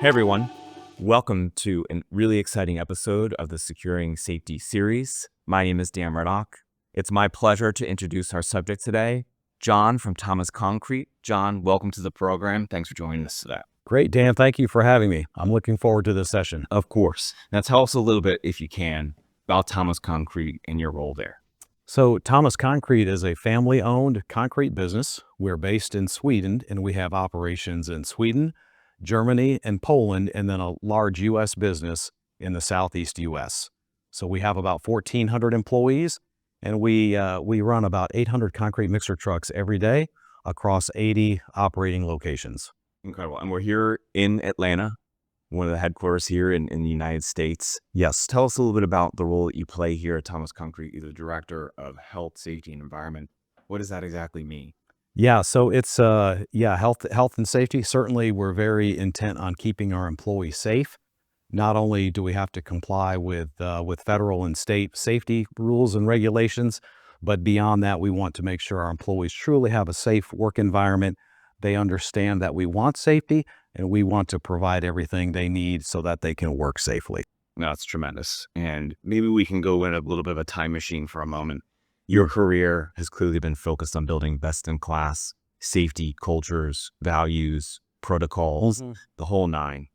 Hey everyone, welcome to a really exciting episode of the Securing Safety series. My name is Dan Murdoch. It's my pleasure to introduce our subject today, John from Thomas Concrete. John, welcome to the program. Thanks for joining us today. Great, Dan. Thank you for having me. I'm looking forward to this session. Of course. Now tell us a little bit, if you can, about Thomas Concrete and your role there. So Thomas Concrete is a family-owned concrete business. We're based in Sweden, and we have operations in Sweden, Germany, and Poland, and then a large U.S. business in the Southeast U.S. So we have about 1,400 employees, and we run about 800 concrete mixer trucks every day across 80 operating locations. Incredible. And we're here in Atlanta, one of the headquarters here in the United States. Yes. Tell us a little bit about the role that you play here at Thomas Concrete. You're the Director of Health, Safety, and Environment. What does that exactly mean? Yeah, so it's health and safety. Certainly, we're very intent on keeping our employees safe. Not only do we have to comply with federal and state safety rules and regulations, but beyond that, we want to make sure our employees truly have a safe work environment. They understand that we want safety, and we want to provide everything they need so that they can work safely. No, that's tremendous. And maybe we can go in a little bit of a time machine for a moment. Your career has clearly been focused on building best-in-class safety cultures, values, protocols, the whole nine.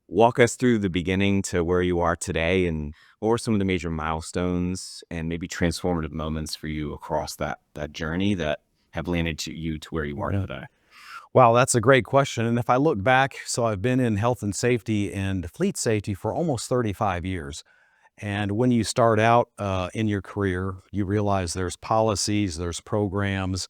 Walk us through the beginning to where you are today, and what were some of the major milestones and maybe transformative moments for you across that journey that have landed you to where you are today? Wow, that's a great question. And if I look back, so I've been in health and safety and fleet safety for almost 35 years. And when you start out in your career, you realize there's policies, there's programs,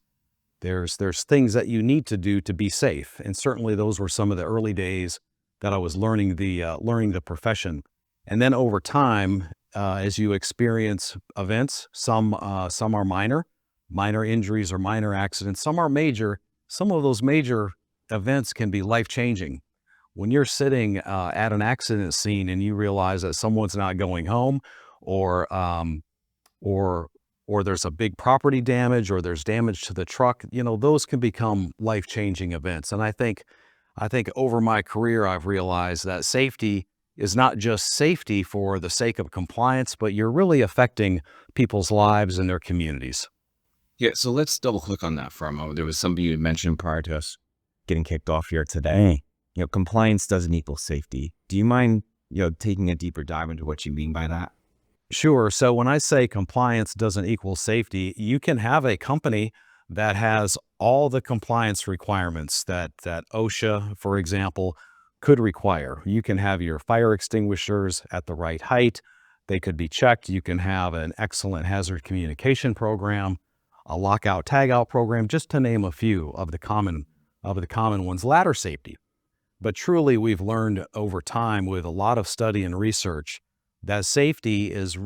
there's things that you need to do to be safe. And certainly those were some of the early days that I was learning the profession. And then over time, as you experience events, some are minor injuries or minor accidents, some are major. Some of those major events can be life-changing. When you're sitting at an accident scene and you realize that someone's not going home, or there's a big property damage, or there's damage to the truck, those can become life-changing events. And I think over my career, I've realized that safety is not just safety for the sake of compliance, but you're really affecting people's lives and their communities. Yeah, so let's double click on that for a moment. There was something you had mentioned prior to us getting kicked off here today. Compliance doesn't equal safety. Do you mind, taking a deeper dive into what you mean by that? Sure. So when I say compliance doesn't equal safety, you can have a company that has all the compliance requirements that OSHA, for example, could require. You can have your fire extinguishers at the right height. They could be checked. You can have an excellent hazard communication program, a lockout tagout program, just to name a few of the common ones. Ladder safety. But truly, we've learned over time with a lot of study and research that safety is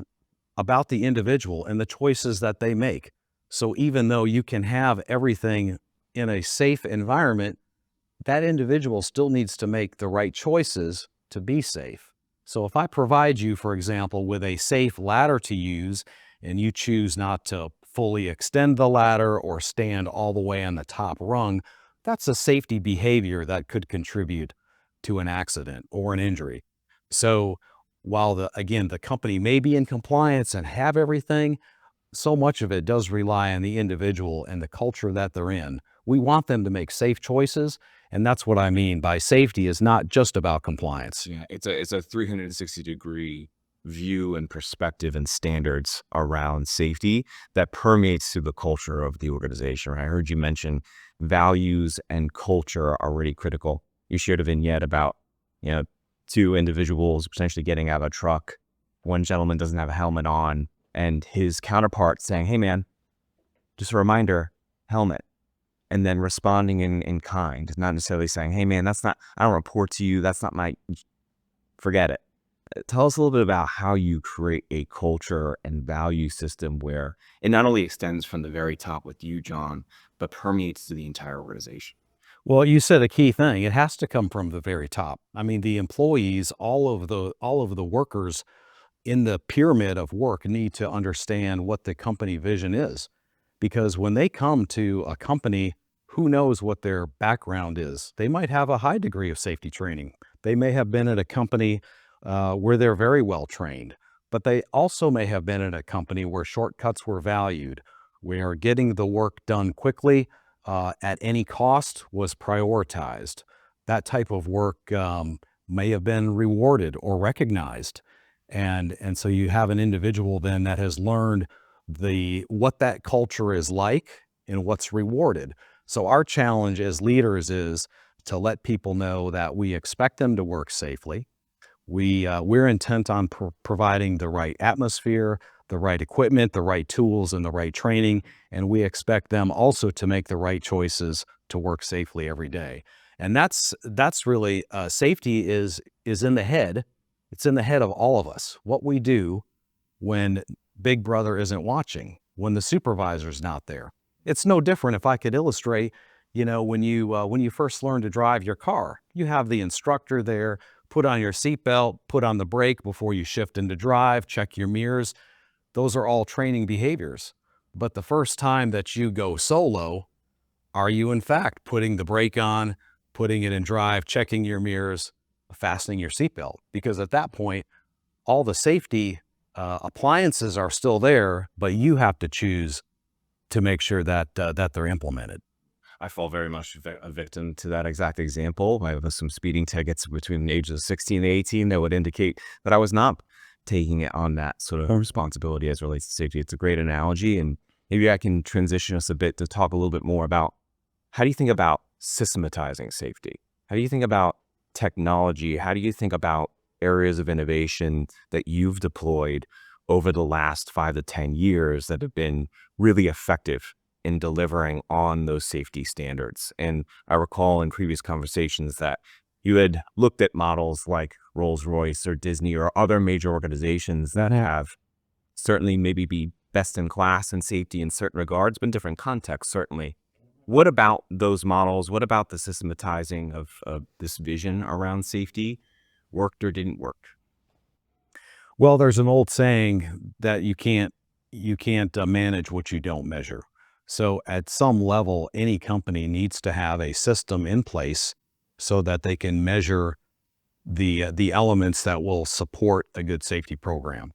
about the individual and the choices that they make. So even though you can have everything in a safe environment, that individual still needs to make the right choices to be safe. So if I provide you, for example, with a safe ladder to use, and you choose not to fully extend the ladder or stand all the way on the top rung, that's a safety behavior that could contribute to an accident or an injury. So while the company may be in compliance and have everything, so much of it does rely on the individual and the culture that they're in. We want them to make safe choices, and that's what I mean by safety is not just about compliance. Yeah, it's a 360-degree view and perspective and standards around safety that permeates through the culture of the organization. Right? I heard you mention values and culture are really critical. You shared a vignette about, two individuals potentially getting out of a truck. One gentleman doesn't have a helmet on, and his counterpart saying, "Hey man, just a reminder, helmet." And then responding in kind, not necessarily saying, "Hey man, I don't report to you. That's not forget it." Tell us a little bit about how you create a culture and value system where it not only extends from the very top with you, John, but permeates to the entire organization. Well, you said a key thing. It has to come from the very top. I mean, the employees, all of the workers in the pyramid of work need to understand what the company vision is. Because when they come to a company, who knows what their background is? They might have a high degree of safety training. They may have been at a company where they're very well trained, but they also may have been at a company where shortcuts were valued, where getting the work done quickly at any cost was prioritized. That type of work may have been rewarded or recognized. And so you have an individual then that has learned what that culture is like and what's rewarded. So our challenge as leaders is to let people know that we expect them to work safely. We're intent on providing the right atmosphere, the right equipment, the right tools, and the right training, and we expect them also to make the right choices to work safely every day. And that's really safety is in the head. It's in the head of all of us. What we do when Big Brother isn't watching, when the supervisor's not there. It's no different. If I could illustrate, when you first learn to drive your car, you have the instructor there. Put on your seatbelt, put on the brake before you shift into drive, check your mirrors. Those are all training behaviors. But the first time that you go solo, are you in fact putting the brake on, putting it in drive, checking your mirrors, fastening your seatbelt? Because at that point, all the safety appliances are still there, but you have to choose to make sure that they're implemented. I fall very much a victim to that exact example. I have some speeding tickets between the ages of 16 and 18 that would indicate that I was not taking it on that sort of responsibility as it relates to safety. It's a great analogy, and maybe I can transition us a bit to talk a little bit more about how do you think about systematizing safety? How do you think about technology? How do you think about areas of innovation that you've deployed over the last 5 to 10 years that have been really effective in delivering on those safety standards? And I recall in previous conversations that you had looked at models like Rolls-Royce or Disney or other major organizations that have certainly maybe be best in class in safety in certain regards, but in different contexts, certainly. What about those models? What about the systematizing of this vision around safety worked or didn't work? Well, there's an old saying that you can't manage what you don't measure. So at some level, any company needs to have a system in place so that they can measure the elements that will support a good safety program.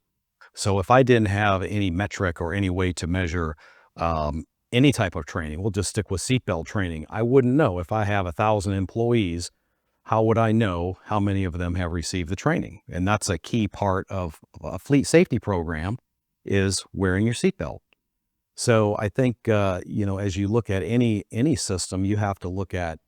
So if I didn't have any metric or any way to measure any type of training, we'll just stick with seatbelt training. I wouldn't know. If I have 1,000 employees, how would I know how many of them have received the training? And that's a key part of a fleet safety program, is wearing your seatbelt. So I think, as you look at any system, you have to look at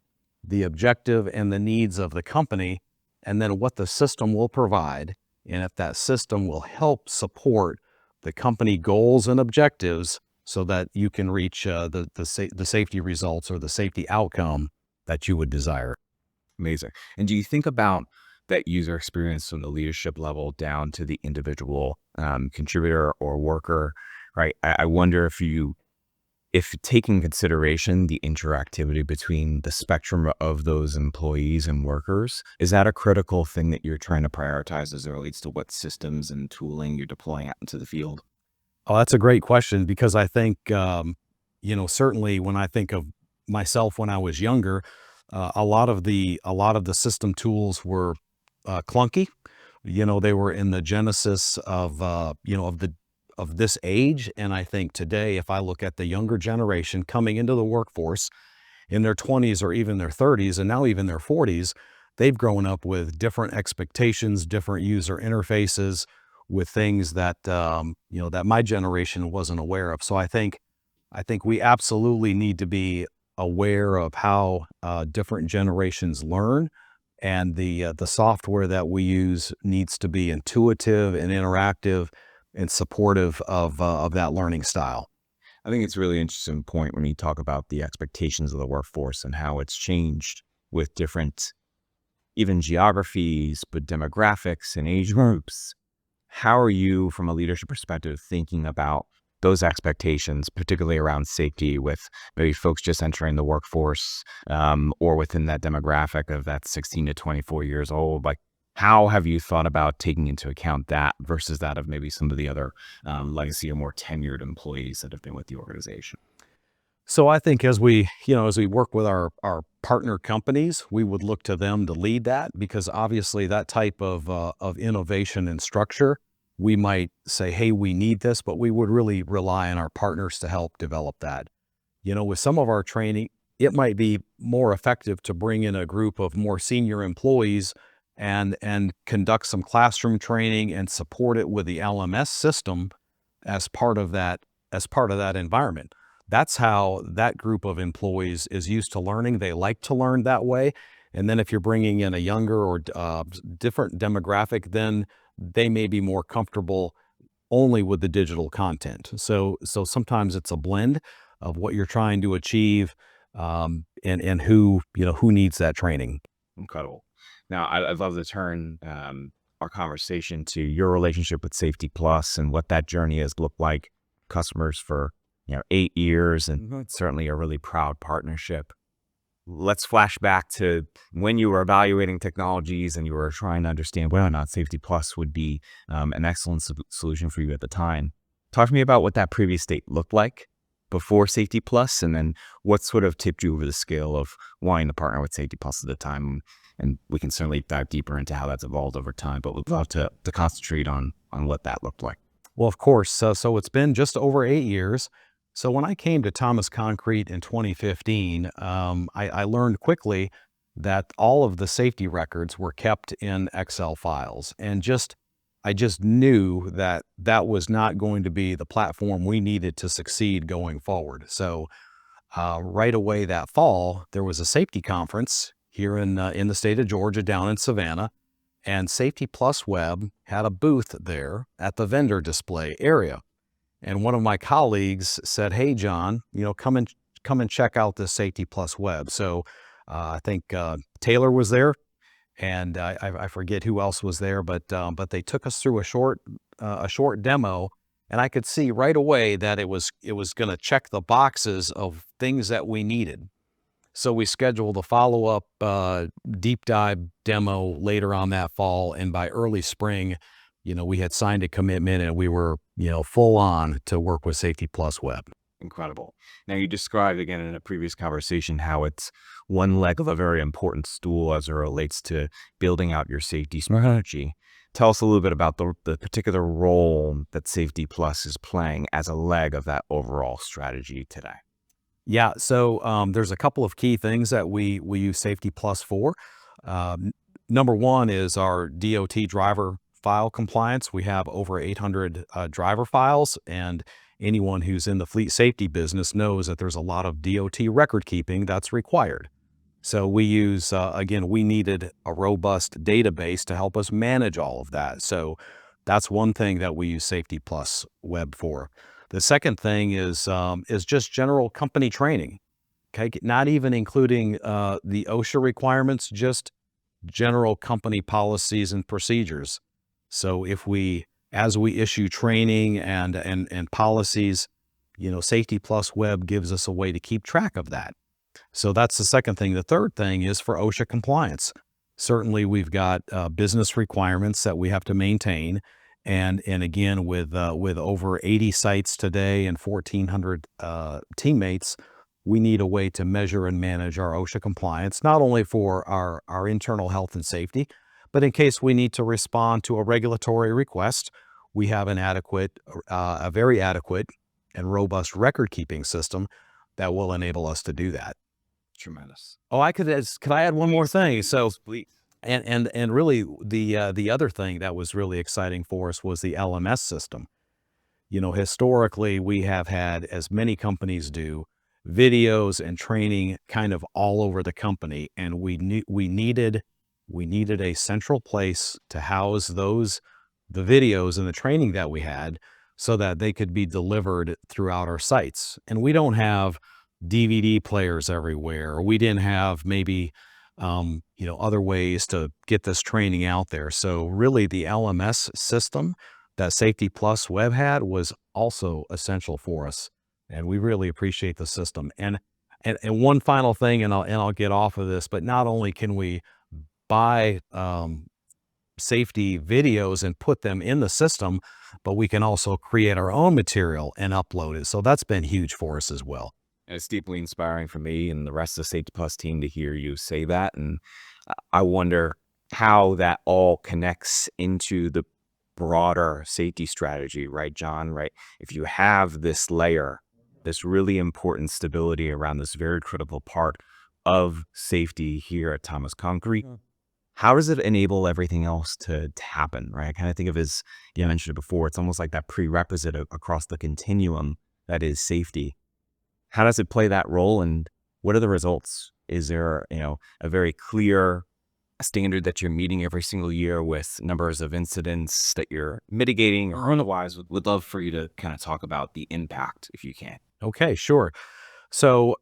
the objective and the needs of the company, and then what the system will provide. And if that system will help support the company goals and objectives so that you can reach the safety results or the safety outcome that you would desire. Amazing. And do you think about that user experience from the leadership level down to the individual contributor or worker, right? I wonder if taking consideration the interactivity between the spectrum of those employees and workers, is that a critical thing that you're trying to prioritize as it relates to what systems and tooling you're deploying out into the field? Oh, that's a great question, because I think, certainly when I think of myself when I was younger, a lot of the system tools were clunky. They were in the genesis of this age. And I think today, if I look at the younger generation coming into the workforce in their 20s or even their 30s, and now even their 40s, they've grown up with different expectations, different user interfaces, with things that that my generation wasn't aware of. So I think we absolutely need to be aware of how different generations learn, and the software that we use needs to be intuitive and interactive and supportive of that learning style. I think it's a really interesting point when you talk about the expectations of the workforce and how it's changed with different, even geographies, but demographics and age groups. How are you, from a leadership perspective, thinking about those expectations, particularly around safety, with maybe folks just entering the workforce or within that demographic of that 16 to 24 years old? Like, how have you thought about taking into account that versus that of maybe some of the other legacy or more tenured employees that have been with the organization? So I think as we, as we work with our partner companies, we would look to them to lead that, because obviously that type of innovation and structure, we might say, hey, we need this, but we would really rely on our partners to help develop that. With some of our training, it might be more effective to bring in a group of more senior employees and conduct some classroom training and support it with the LMS system as part of that environment. That's how that group of employees is used to learning. They like to learn that way. And then if you're bringing in a younger or different demographic, then they may be more comfortable only with the digital content. So sometimes it's a blend of what you're trying to achieve, and who needs that training. Incredible. Now, I'd love to turn our conversation to your relationship with Safety Plus and what that journey has looked like. Customers for 8 years, and it's certainly a really proud partnership. Let's flash back to when you were evaluating technologies and you were trying to understand whether or not Safety Plus would be an excellent solution for you at the time. Talk to me about what that previous state looked like before Safety Plus, and then what sort of tipped you over the scale of wanting to partner with Safety Plus at the time. And we can certainly dive deeper into how that's evolved over time, but we'd love to concentrate on what that looked like. Well, of course. So it's been just over 8 years. So when I came to Thomas Concrete in 2015, I learned quickly that all of the safety records were kept in Excel files, and I just knew that that was not going to be the platform we needed to succeed going forward. So right away that fall, there was a safety conference here in the state of Georgia, down in Savannah, and Safety Plus Web had a booth there at the vendor display area. And one of my colleagues said, "Hey, John, come and check out this Safety Plus Web." So I think Taylor was there, and I forget who else was there, but they took us through a short demo, and I could see right away that it was going to check the boxes of things that we needed. So we scheduled a follow-up deep dive demo later on that fall, and by early spring, we had signed a commitment, and we were, full on to work with Safety Plus Web. Incredible. Now, you described again in a previous conversation how it's one leg of a very important stool as it relates to building out your safety strategy. Tell us a little bit about the particular role that Safety Plus is playing as a leg of that overall strategy today. Yeah, so there's a couple of key things that we use Safety Plus for. Number one is our DOT driver file compliance. We have over 800 driver files, and anyone who's in the fleet safety business knows that there's a lot of DOT record keeping that's required. So we use, again, we needed a robust database to help us manage all of that. So that's one thing that we use Safety Plus Web for. The second thing is just general company training. Okay, not even including the OSHA requirements, just general company policies and procedures. So as we issue training and policies, Safety Plus Web gives us a way to keep track of that. So that's the second thing. The third thing is for OSHA compliance. Certainly, we've got business requirements that we have to maintain. And again, with over 80 sites today and 1,400 teammates, we need a way to measure and manage our OSHA compliance, not only for our internal health and safety, but in case we need to respond to a regulatory request, we have a very adequate and robust record-keeping system that will enable us to do that. Tremendous. Oh, could I add one more thing? So, Please. and really the other thing that was really exciting for us was the LMS system. Historically, we have had, as many companies do, videos and training kind of all over the company, and we needed a central place to house the videos and the training that we had, so that they could be delivered throughout our sites. And we don't have DVD players everywhere. We didn't have maybe other ways to get this training out there. So really, the LMS system that Safety Plus Web had was also essential for us, and we really appreciate the system. And one final thing, and I'll get off of this, but not only can we buy safety videos and put them in the system, but we can also create our own material and upload it. So that's been huge for us as well. And it's deeply inspiring for me and the rest of the Safety Plus team to hear you say that. And I wonder how that all connects into the broader safety strategy, right, John? Right? If you have this layer, this really important stability around this very critical part of safety here at Thomas Concrete, how does it enable everything else to happen, right? I kind of think of it as, you mentioned it before, it's almost like that prerequisite across the continuum that is safety. How does it play that role, and what are the results? Is there, a very clear standard that you're meeting every single year with numbers of incidents that you're mitigating or otherwise? Would love for you to kind of talk about the impact if you can. Okay, sure. So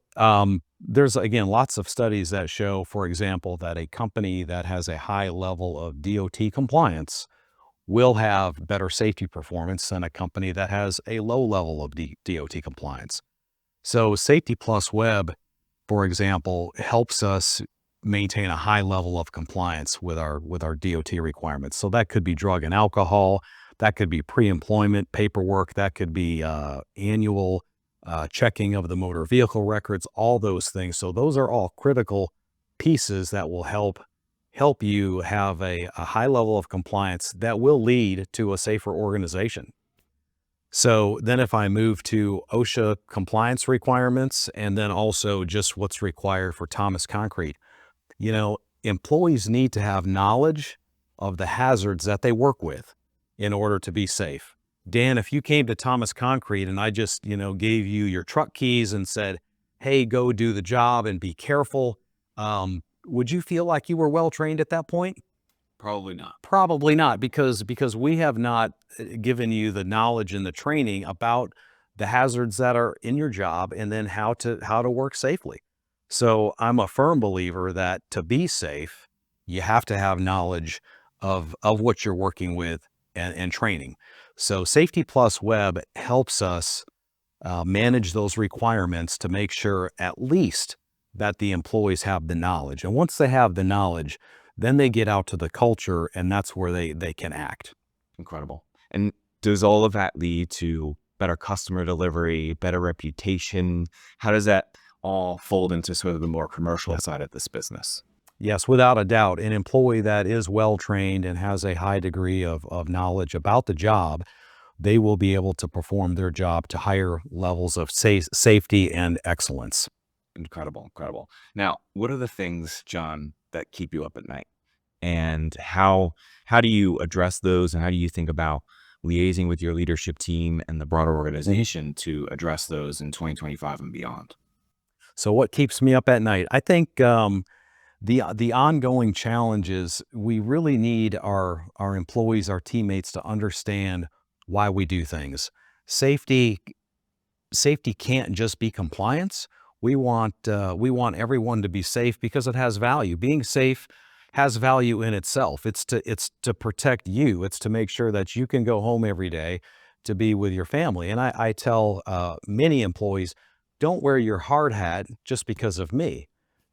there's, again, lots of studies that show, for example, that a company that has a high level of DOT compliance will have better safety performance than a company that has a low level of DOT compliance. So Safety Plus Web, for example, helps us maintain a high level of compliance with our DOT requirements. So that could be drug and alcohol, that could be pre-employment paperwork, that could be annual checking of the motor vehicle records, all those things. So those are all critical pieces that will help you have a high level of compliance that will lead to a safer organization. So then if I move to OSHA compliance requirements, and then also just what's required for Thomas Concrete, employees need to have knowledge of the hazards that they work with in order to be safe. Dan, if you came to Thomas Concrete and I just, gave you your truck keys and said, hey, go do the job and be careful, would you feel like you were well trained at that point? Probably not. Probably not, because we have not given you the knowledge and the training about the hazards that are in your job, and then how to work safely. So I'm a firm believer that to be safe, you have to have knowledge of what you're working with and training. So Safety Plus Web helps us manage those requirements to make sure at least that the employees have the knowledge. And once they have the knowledge, then they get out to the culture, and that's where they can act. Incredible. And does all of that lead to better customer delivery, better reputation? How does that all fold into sort of the more commercial side of this business? Yes, without a doubt. An employee that is well-trained and has a high degree of knowledge about the job, they will be able to perform their job to higher levels of safety and excellence. Incredible, incredible. Now, what are the things, John, that keep you up at night? And how do you address those, and how do you think about liaising with your leadership team and the broader organization to address those in 2025 and beyond? So what keeps me up at night? I think the ongoing challenge is we really need our employees, our teammates, to understand why we do things. Safety can't just be compliance. We want everyone to be safe because it has value. Being safe has value in itself. It's to protect you. It's to make sure that you can go home every day to be with your family. And I tell many employees, don't wear your hard hat just because of me.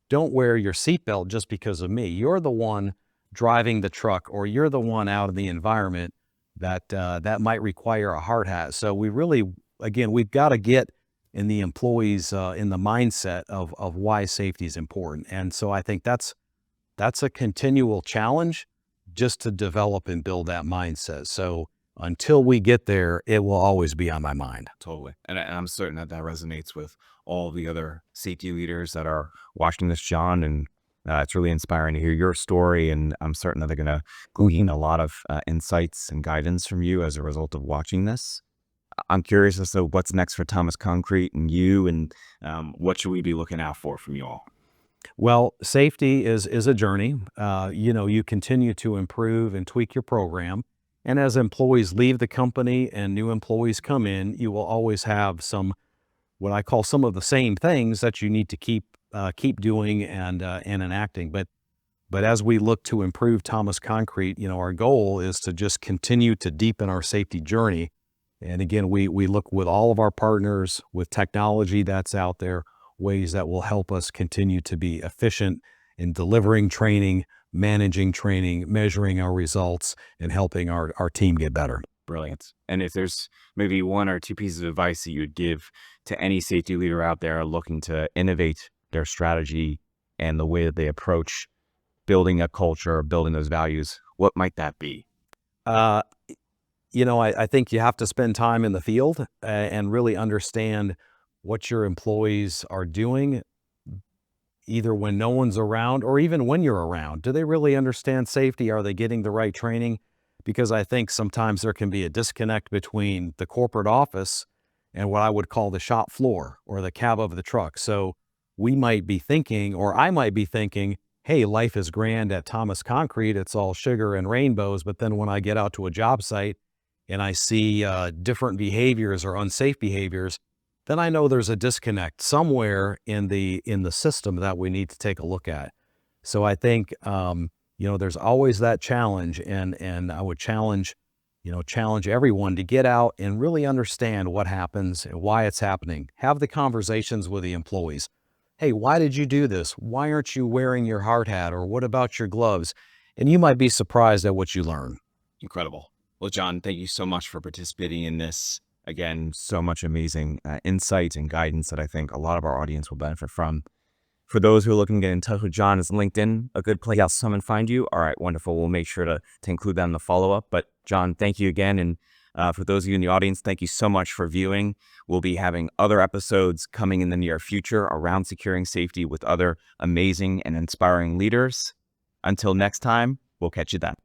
Don't wear your seatbelt just because of me. You're the one driving the truck, or you're the one out in the environment that might require a hard hat. So we really, again, we've got to get in the employees in the mindset of why safety is important. And so I think that's a continual challenge, just to develop and build that mindset. So until we get there, it will always be on my mind. Totally. And I'm certain that resonates with all the other safety leaders that are watching this, John. And it's really inspiring to hear your story. And I'm certain that they're going to glean a lot of insights and guidance from you as a result of watching this. I'm curious as to what's next for Thomas Concrete and you, and what should we be looking out for from you all? Well, safety is a journey. You continue to improve and tweak your program. And as employees leave the company and new employees come in, you will always have what I call some of the same things that you need to keep doing and enacting. But as we look to improve Thomas Concrete, our goal is to just continue to deepen our safety journey. And again, we look with all of our partners, with technology that's out there, ways that will help us continue to be efficient in delivering training, managing training, measuring our results, and helping our team get better. Brilliant. And if there's maybe one or two pieces of advice that you would give to any safety leader out there looking to innovate their strategy and the way that they approach building a culture, building those values, what might that be? Uh, I think you have to spend time in the field and really understand what your employees are doing, either when no one's around or even when you're around. Do they really understand safety? Are they getting the right training? Because I think sometimes there can be a disconnect between the corporate office and what I would call the shop floor or the cab of the truck. So we might be thinking, or I might be thinking, hey, life is grand at Thomas Concrete. It's all sugar and rainbows. But then when I get out to a job site and I see different behaviors or unsafe behaviors, then I know there's a disconnect somewhere in the system that we need to take a look at. So I think there's always that challenge, and I would challenge everyone to get out and really understand what happens and why it's happening. Have the conversations with the employees. Hey, why did you do this? Why aren't you wearing your hard hat? Or what about your gloves? And you might be surprised at what you learn. Incredible. Well, John, thank you so much for participating in this. Again, so much amazing insight and guidance that I think a lot of our audience will benefit from. For those who are looking to get in touch with John, is LinkedIn a good place to come and find you? All right, wonderful. We'll make sure to include that in the follow-up. But John, thank you again. And for those of you in the audience, thank you so much for viewing. We'll be having other episodes coming in the near future around securing safety with other amazing and inspiring leaders. Until next time, we'll catch you then.